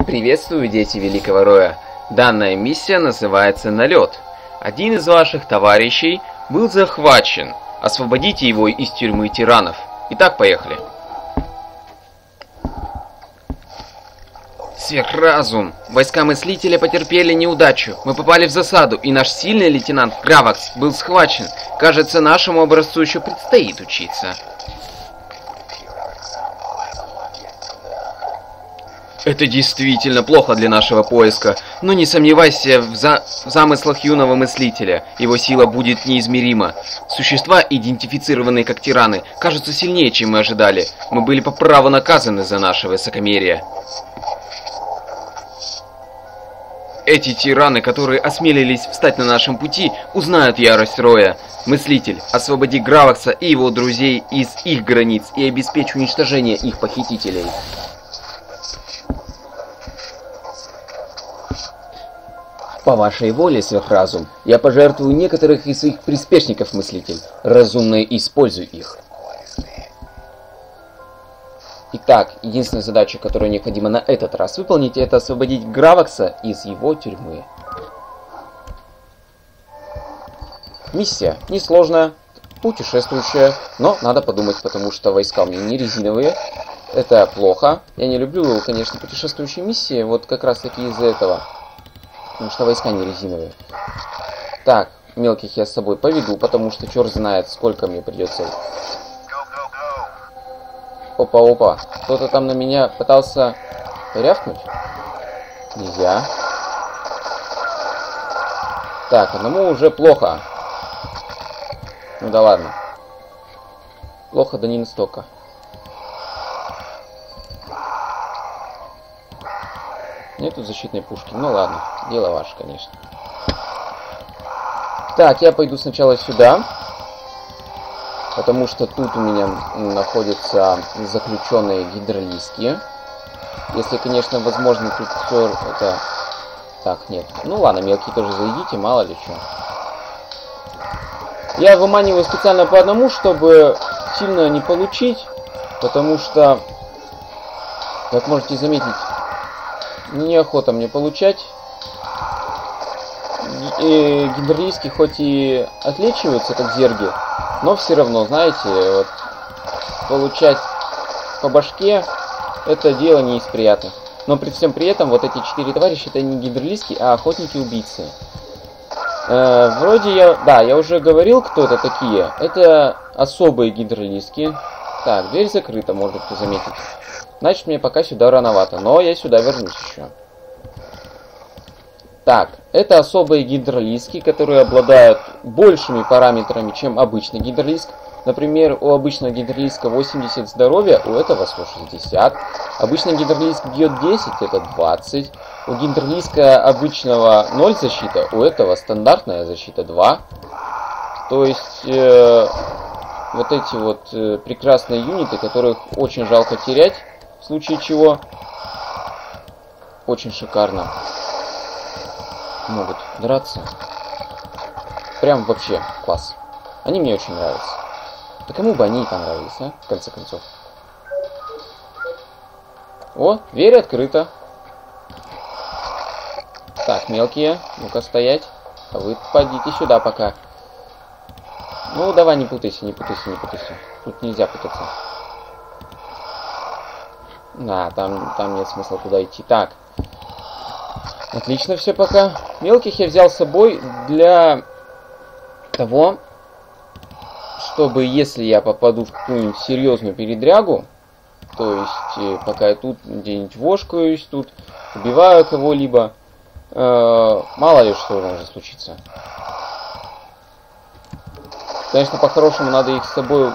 Приветствую, дети Великого Роя. Данная миссия называется «Налет». Один из ваших товарищей был захвачен. Освободите его из тюрьмы тиранов. Итак, поехали. Сверхразум. Войска Мыслителя потерпели неудачу. Мы попали в засаду, и наш сильный лейтенант Гравакс был схвачен. Кажется, нашему образцу еще предстоит учиться. Это действительно плохо для нашего поиска, но не сомневайся в замыслах юного мыслителя. Его сила будет неизмерима. Существа, идентифицированные как тираны, кажутся сильнее, чем мы ожидали. Мы были по праву наказаны за наше высокомерие. Эти тираны, которые осмелились встать на нашем пути, узнают ярость Роя. Мыслитель, освободи Гравакса и его друзей из их границ и обеспечь уничтожение их похитителей. По вашей воле, сверхразум, я пожертвую некоторых из своих приспешников, мыслитель. Разумно используй их. Итак, единственная задача, которую необходимо на этот раз выполнить, это освободить Гравакса из его тюрьмы. Миссия несложная, путешествующая, но надо подумать, потому что войска у меня не резиновые. Это плохо. Я не люблю, конечно, путешествующие миссии, вот как раз таки из-за этого. Потому что войска не резиновые. Так, мелких я с собой поведу, потому что черт знает, сколько мне придется. Опа-опа. Кто-то там на меня пытался рявкнуть? Нельзя. Так, одному уже плохо. Ну да ладно. Плохо, да не настолько. Нету защитной пушки. Ну ладно, дело ваше, конечно. Так, я пойду сначала сюда. Потому что тут у меня находятся заключенные гидролистки. Если, конечно, возможно, тут все это... Так, нет. Ну ладно, мелкие тоже зайдите, мало ли что. Я выманиваю специально по одному, чтобы сильно не получить. Потому что, как можете заметить, неохота мне получать. И гидролистки хоть и отличиваются, как зерги, но все равно, знаете, вот, получать по башке это дело не из приятных. Но при всем при этом вот эти 4 товарища это не гидролистки, а охотники-убийцы. Вроде я уже говорил, кто это такие. Это особые гидролистки. Так, дверь закрыта, может кто заметить. Значит, мне пока сюда рановато, но я сюда вернусь еще. Так, это особые гидролистки, которые обладают большими параметрами, чем обычный гидролист. Например, у обычного гидролиска 80 здоровья, у этого 160. Обычный гидролист бьет 10, это 20. У гидролиска обычного 0 защита, у этого стандартная защита 2. То есть, вот эти вот прекрасные юниты, которых очень жалко терять, в случае чего, очень шикарно могут драться. Прям вообще класс. Они мне очень нравятся. Да кому бы они и понравились, а? В конце концов. О, дверь открыта. Так, мелкие, ну-ка стоять. А вы подите сюда пока. Ну, давай, не путайся, не путайся, не путайся. Тут нельзя путаться. Да, там нет смысла туда идти. Так. Отлично все пока. Мелких я взял с собой для того, чтобы, если я попаду в какую-нибудь серьезную передрягу, то есть, пока я тут где-нибудь вошкаюсь, тут убиваю кого-либо, мало ли что может случиться. Конечно, по-хорошему надо их с собой...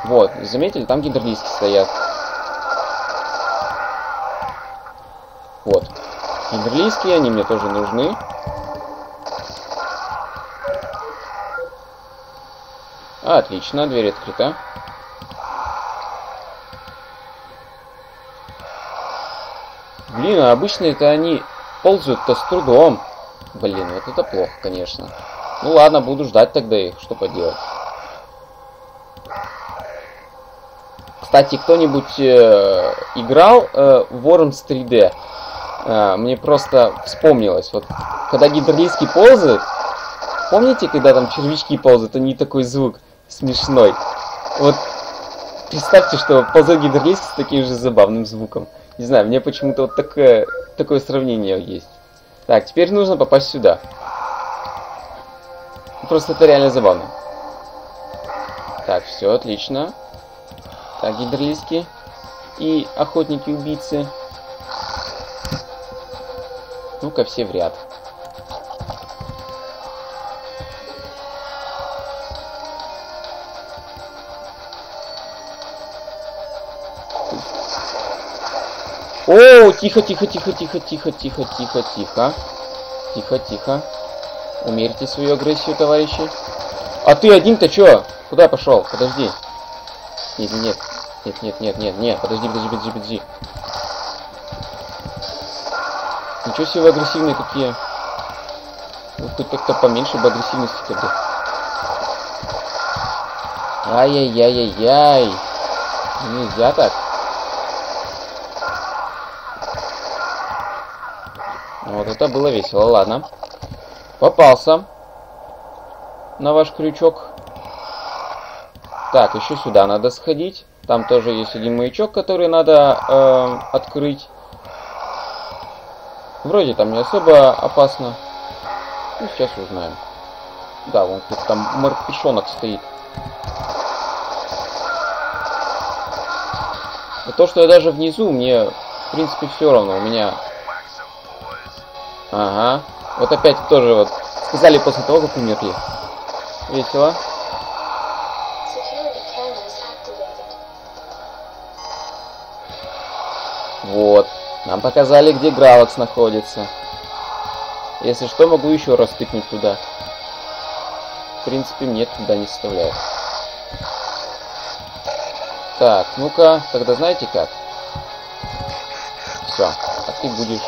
Вот, заметили, там гидролистки стоят. Вот. Гидролистки, они мне тоже нужны. Отлично, дверь открыта. Блин, а обычно это они ползают-то с трудом. Блин, вот это плохо, конечно. Ну ладно, буду ждать тогда их, что поделать. Кстати, кто-нибудь играл в Worms 3D? Мне просто вспомнилось. Вот, когда гидролизки ползают, помните, когда там червячки ползают, они такой звук смешной. Вот представьте, что ползет гидролизки с таким же забавным звуком. Не знаю, мне почему-то вот такое сравнение есть. Так, теперь нужно попасть сюда. Просто это реально забавно. Так, все, отлично. Так, гидролизки и охотники-убийцы. Ну-ка, все в ряд. О, тихо, тихо, тихо, тихо, тихо, тихо, тихо, тихо. Тихо, тихо. Умерьте свою агрессию, товарищи. А ты один-то чё? Куда пошел? Подожди. Нет, нет, нет, нет, нет, нет, нет. Подожди, подожди, подожди, подожди. Ничего себе вы агрессивные какие. Ну, хоть как-то поменьше бы агрессивности тогда. Ай-яй-яй-яй-яй. Нельзя так. Вот это было весело, ладно. Попался на ваш крючок. Так, еще сюда надо сходить. Там тоже есть один маячок, который надо открыть. Вроде там не особо опасно. Ну, сейчас узнаем. Да, вон тут там морпешонок стоит. И то, что я даже внизу, мне, в принципе, все равно. У меня... Ага. Вот опять тоже вот сказали после того, как умерли. Весело. Вот. Нам показали, где Гралакс находится. Если что, могу еще раз тыкнуть туда. В принципе, мне туда не составляет. Так, ну-ка, тогда знаете как? Все, а ты будешь...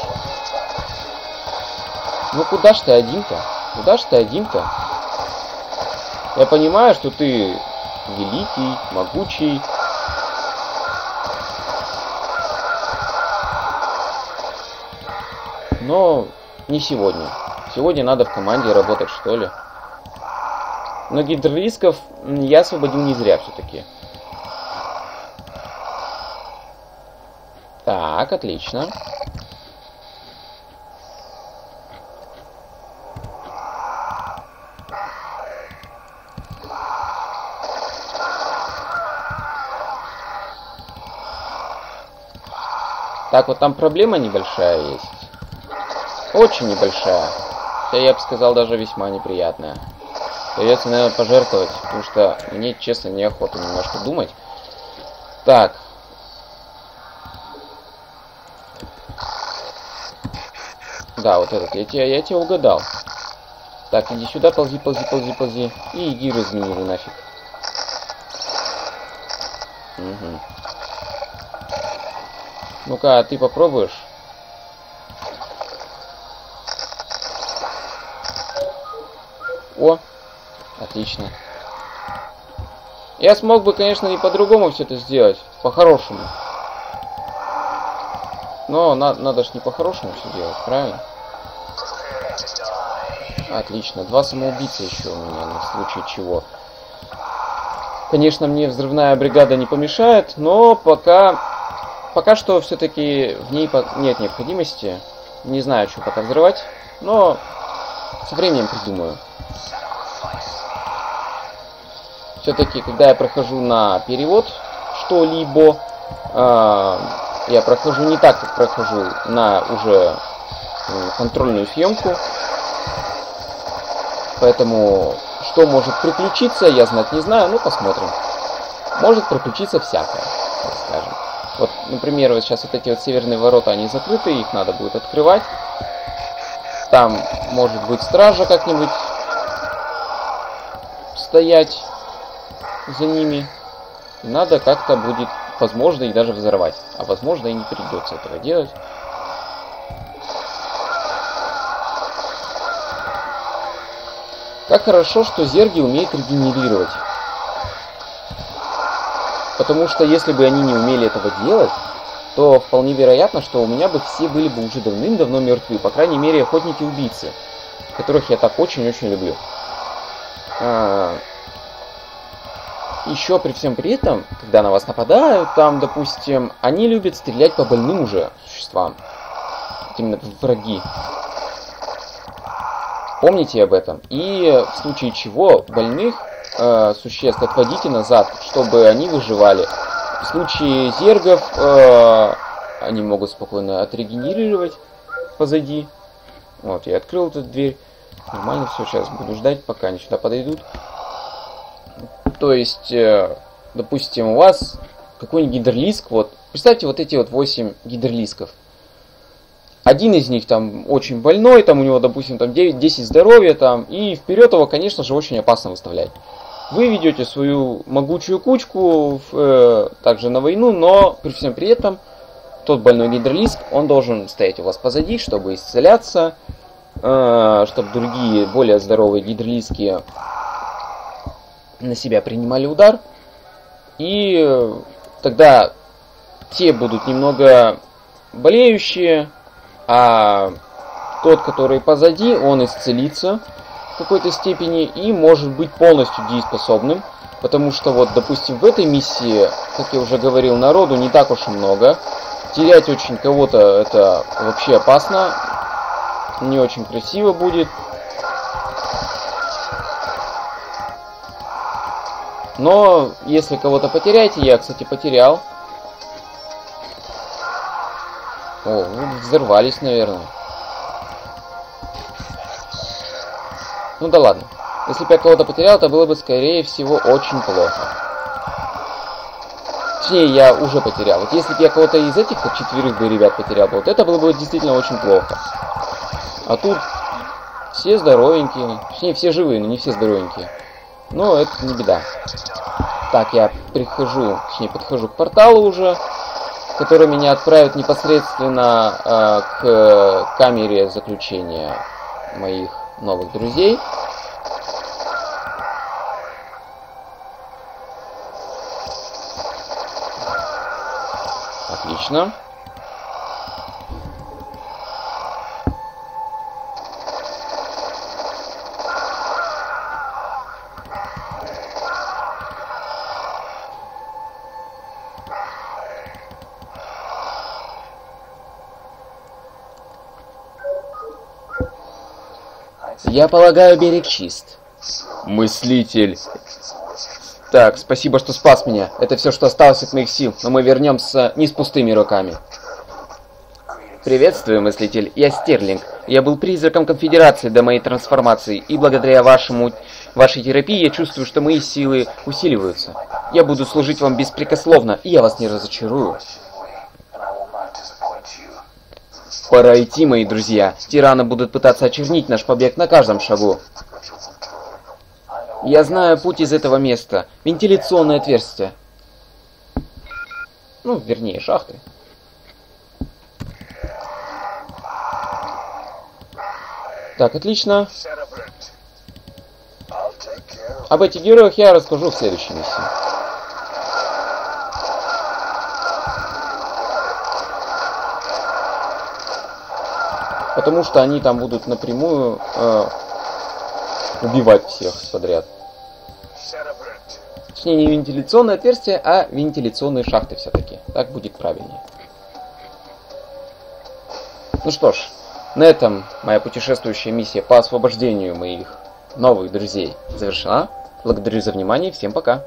Ну куда ж ты один-то? Куда ж ты один-то? Я понимаю, что ты великий, могучий. Но не сегодня. Сегодня надо в команде работать, что ли. Но гидролисков я освободил не зря все-таки. Так, отлично. Так, вот там проблема небольшая есть. Очень небольшая. Я бы сказал, даже весьма неприятная. Придется, наверное, пожертвовать, потому что мне, честно, неохота немножко думать. Так. Да, вот этот. Я тебя угадал. Так, иди сюда, ползи, ползи, ползи, ползи. И иди разминируй нафиг. Угу. Ну-ка, ты попробуешь? О, отлично. Я смог бы, конечно, и по-другому все это сделать. По-хорошему. Но надо ж не по-хорошему все делать, правильно? Отлично. 2 самоубийцы еще у меня, на случай чего. Конечно, мне взрывная бригада не помешает, но пока что все-таки в ней нет необходимости. Не знаю, что пока взрывать, но со временем придумаю. Все-таки, когда я прохожу на перевод что-либо, я прохожу не так, как прохожу на уже контрольную съемку. Поэтому, что может приключиться, я знать не знаю, но посмотрим. Может приключиться всякое, так скажем. Вот, например, вот сейчас вот эти вот северные ворота, они закрыты, их надо будет открывать. Там может быть стража как-нибудь стоять за ними. И надо как-то будет, возможно, и даже взорвать. А возможно, и не придется этого делать. Как хорошо, что зерги умеют регенерировать. Потому что если бы они не умели этого делать, то вполне вероятно, что у меня бы все были бы уже давным-давно мертвы. По крайней мере, охотники-убийцы, которых я так очень-очень люблю. Еще при всем при этом, когда на вас нападают, там, допустим, они любят стрелять по больным уже существам. Именно враги. Помните об этом. И в случае чего больных существ отводите назад, чтобы они выживали. В случае зергов они могут спокойно отрегенерировать позади. Вот, я открыл эту дверь. Нормально все, сейчас буду ждать, пока они сюда подойдут. То есть, допустим, у вас какой-нибудь гидерлиск, вот, представьте вот эти вот 8 гидерлисков. Один из них там очень больной, там у него, допустим, там 9-10 здоровья, там, и вперед его, конечно же, очень опасно выставлять. Вы ведете свою могучую кучку также на войну, но при всем при этом тот больной гидерлиск, он должен стоять у вас позади, чтобы исцеляться, чтобы другие более здоровые гидерлиски на себя принимали удар, и тогда те будут немного болеющие, а тот, который позади, он исцелится в какой-то степени и может быть полностью дееспособным, потому что вот, допустим, в этой миссии, как я уже говорил, народу не так уж и много, терять очень кого-то это вообще опасно, не очень красиво будет. Но если кого-то потеряете, я, кстати, потерял. О, вы взорвались, наверное. Ну да ладно. Если бы я кого-то потерял, то было бы, скорее всего, очень плохо. Точнее, я уже потерял. Вот если бы я кого-то из этих вот 4 бы ребят потерял, вот это было бы действительно очень плохо. А тут все здоровенькие. Точнее, все живые, но не все здоровенькие. Но это не беда. Так, я подхожу к порталу уже, который меня отправит непосредственно к камере заключения моих новых друзей. Отлично. Я полагаю, берег чист. Мыслитель. Так, спасибо, что спас меня. Это все, что осталось от моих сил, но мы вернемся не с пустыми руками. Приветствую, мыслитель. Я Стерлинг. Я был призраком конфедерации до моей трансформации, и благодаря вашей терапии я чувствую, что мои силы усиливаются. Я буду служить вам беспрекословно, и я вас не разочарую. Пора идти, мои друзья. Тираны будут пытаться очернить наш побег на каждом шагу. Я знаю путь из этого места. Вентиляционное отверстие. Ну, вернее, шахты. Так, отлично. Об этих героях я расскажу в следующей миссии. Потому что они там будут напрямую убивать всех подряд. Точнее, не вентиляционное отверстие, а вентиляционные шахты все-таки. Так будет правильнее. Ну что ж, на этом моя путешествующая миссия по освобождению моих новых друзей завершена. Благодарю за внимание, всем пока.